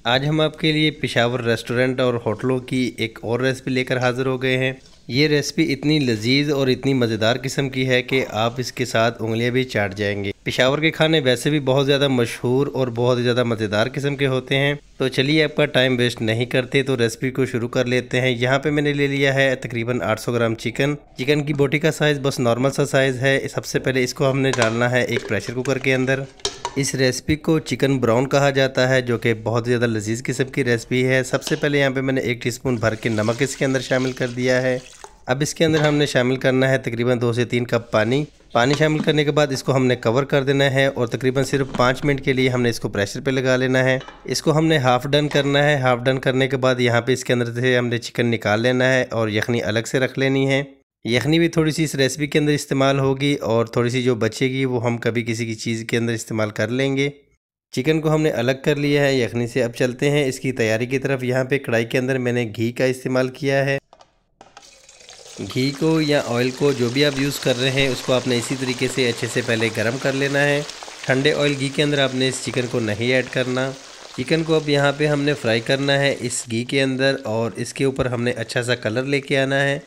आज हम आपके लिए पेशावर रेस्टोरेंट और होटलों की एक और रेसिपी लेकर हाज़िर हो गए हैं। ये रेसिपी इतनी लजीज और इतनी मज़ेदार किस्म की है कि आप इसके साथ उंगलियां भी चाट जाएंगे। पेशावर के खाने वैसे भी बहुत ज़्यादा मशहूर और बहुत ज़्यादा मज़ेदार किस्म के होते हैं। तो चलिए आपका टाइम वेस्ट नहीं करते तो रेसिपी को शुरू कर लेते हैं। यहाँ पे मैंने ले लिया है तकरीबन 800 ग्राम चिकन। चिकन की बोटी का साइज़ बस नॉर्मल सा साइज़ है। सबसे पहले इसको हमने डालना है एक प्रेशर कुकर के अंदर। इस रेसिपी को चिकन ब्राउन कहा जाता है, जो कि बहुत ज़्यादा लजीज किस्म की रेसिपी है। सबसे पहले यहाँ पे मैंने 1 टीस्पून भर के नमक इसके अंदर शामिल कर दिया है। अब इसके अंदर हमने शामिल करना है तकरीबन 2 से 3 कप पानी। पानी शामिल करने के बाद इसको हमने कवर कर देना है और तकरीबन सिर्फ 5 मिनट के लिए हमने इसको प्रेशर पे लगा लेना है। इसको हमने हाफ़ डन करना है। हाफ़ डन करने के बाद यहाँ पे इसके अंदर से हमने चिकन निकाल लेना है और यखनी अलग से रख लेनी है। यखनी भी थोड़ी सी इस रेसिपी के अंदर इस्तेमाल होगी और थोड़ी सी जो बचेगी वो हम कभी किसी की चीज़ के अंदर इस्तेमाल कर लेंगे। चिकन को हमने अलग कर लिया है यखनी से। अब चलते हैं इसकी तैयारी की तरफ। यहाँ पे कढ़ाई के अंदर मैंने घी का इस्तेमाल किया है। घी को या ऑयल को जो भी आप यूज़ कर रहे हैं उसको आपने इसी तरीके से अच्छे से पहले गर्म कर लेना है। ठंडे ऑयल घी के अंदर आपने इस चिकन को नहीं ऐड करना। चिकन को अब यहाँ पे हमने फ्राई करना है इस घी के अंदर और इसके ऊपर हमने अच्छा सा कलर लेके आना है।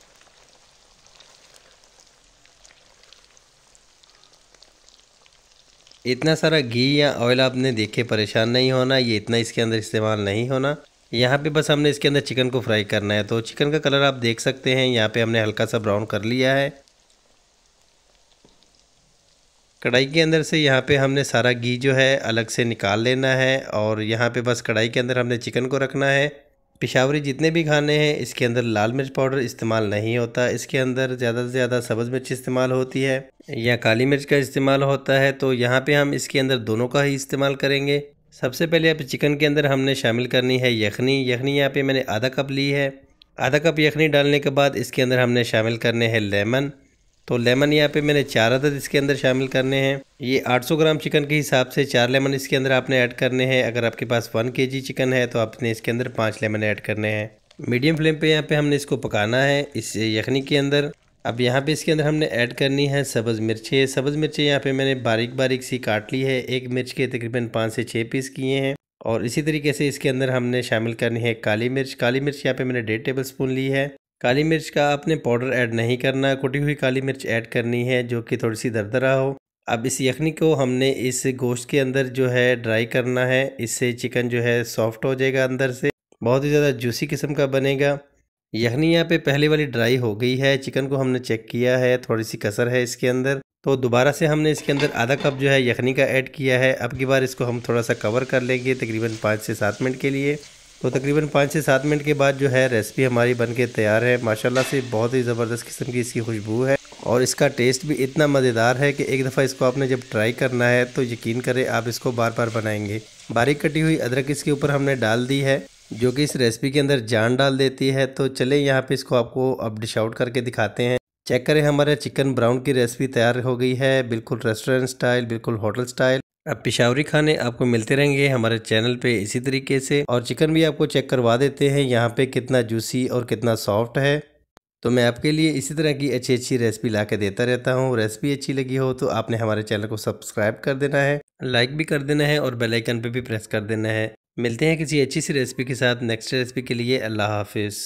इतना सारा घी या ऑयल आपने देखे परेशान नहीं होना, ये इतना इसके अंदर इस्तेमाल नहीं होना। यहाँ पे बस हमने इसके अंदर चिकन को फ्राई करना है। तो चिकन का कलर आप देख सकते हैं, यहाँ पे हमने हल्का सा ब्राउन कर लिया है। कढ़ाई के अंदर से यहाँ पे हमने सारा घी जो है अलग से निकाल लेना है और यहाँ पे बस कढ़ाई के अंदर हमने चिकन को रखना है। पेशावरी जितने भी खाने हैं इसके अंदर लाल मिर्च पाउडर इस्तेमाल नहीं होता। इसके अंदर ज़्यादा से ज़्यादा सब्ज़ मिर्च इस्तेमाल होती है या काली मिर्च का इस्तेमाल होता है। तो यहाँ पे हम इसके अंदर दोनों का ही इस्तेमाल करेंगे। सबसे पहले अब चिकन के अंदर हमने शामिल करनी है यखनी। यखनी यहाँ पे मैंने आधा कप ली है। आधा कप यखनी डालने के बाद इसके अंदर हमने शामिल करने हैं लेमन। तो लेमन यहाँ पे मैंने 4 अदद इसके अंदर शामिल करने हैं। ये 800 ग्राम चिकन के हिसाब से 4 लेमन इसके अंदर आपने ऐड करने हैं। अगर आपके पास 1 केजी चिकन है तो आपने इसके अंदर 5 लेमन ऐड करने हैं। मीडियम फ्लेम पे यहाँ पे हमने इसको पकाना है इस यखनी के अंदर। अब यहाँ पे इसके अंदर हमने ऐड करनी है सब्ज़ मिर्चें। सब्ज़ मिर्चें यहाँ पे मैंने बारीक बारीक सी काट ली है। एक मिर्च के तकरीबन 5 से 6 पीस किए हैं। और इसी तरीके से इसके अंदर हमने शामिल करनी है काली मिर्च। काली मिर्च यहाँ पे मैंने 1.5 टेबल स्पून ली है। काली मिर्च का आपने पाउडर ऐड नहीं करना, कुटी हुई काली मिर्च ऐड करनी है जो कि थोड़ी सी दरदरा हो। अब इस यखनी को हमने इस गोश्त के अंदर जो है ड्राई करना है। इससे चिकन जो है सॉफ्ट हो जाएगा, अंदर से बहुत ही ज़्यादा जूसी किस्म का बनेगा। यखनी यहाँ पे पहले वाली ड्राई हो गई है। चिकन को हमने चेक किया है, थोड़ी सी कसर है इसके अंदर। तो दोबारा से हमने इसके अंदर आधा कप जो है यखनी का ऐड किया है। अब की बार इसको हम थोड़ा सा कवर कर लेंगे तकरीबन 5 से 7 मिनट के लिए। तो तकरीबन 5 से 7 मिनट के बाद जो है रेसिपी हमारी बनके तैयार है। माशाल्लाह से बहुत ही ज़बरदस्त किस्म की इसकी खुशबू है और इसका टेस्ट भी इतना मज़ेदार है कि एक दफ़ा इसको आपने जब ट्राई करना है तो यकीन करें आप इसको बार बार बनाएंगे। बारीक कटी हुई अदरक इसके ऊपर हमने डाल दी है जो कि इस रेसिपी के अंदर जान डाल देती है। तो चले यहाँ पे इसको आपको अब डिश आउट करके दिखाते हैं। चेक करें, हमारा चिकन ब्राउन की रेसिपी तैयार हो गई है, बिल्कुल रेस्टोरेंट स्टाइल, बिल्कुल होटल स्टाइल। अब पेशावरी खाने आपको मिलते रहेंगे हमारे चैनल पे इसी तरीके से। और चिकन भी आपको चेक करवा देते हैं यहाँ पे कितना जूसी और कितना सॉफ्ट है। तो मैं आपके लिए इसी तरह की अच्छी अच्छी रेसिपी ला के देता रहता हूँ। रेसिपी अच्छी लगी हो तो आपने हमारे चैनल को सब्सक्राइब कर देना है, लाइक भी कर देना है और बेल आइकन पे भी प्रेस कर देना है। मिलते हैं किसी अच्छी सी रेसिपी के साथ नेक्स्ट रेसिपी के लिए। अल्लाह हाफिज़।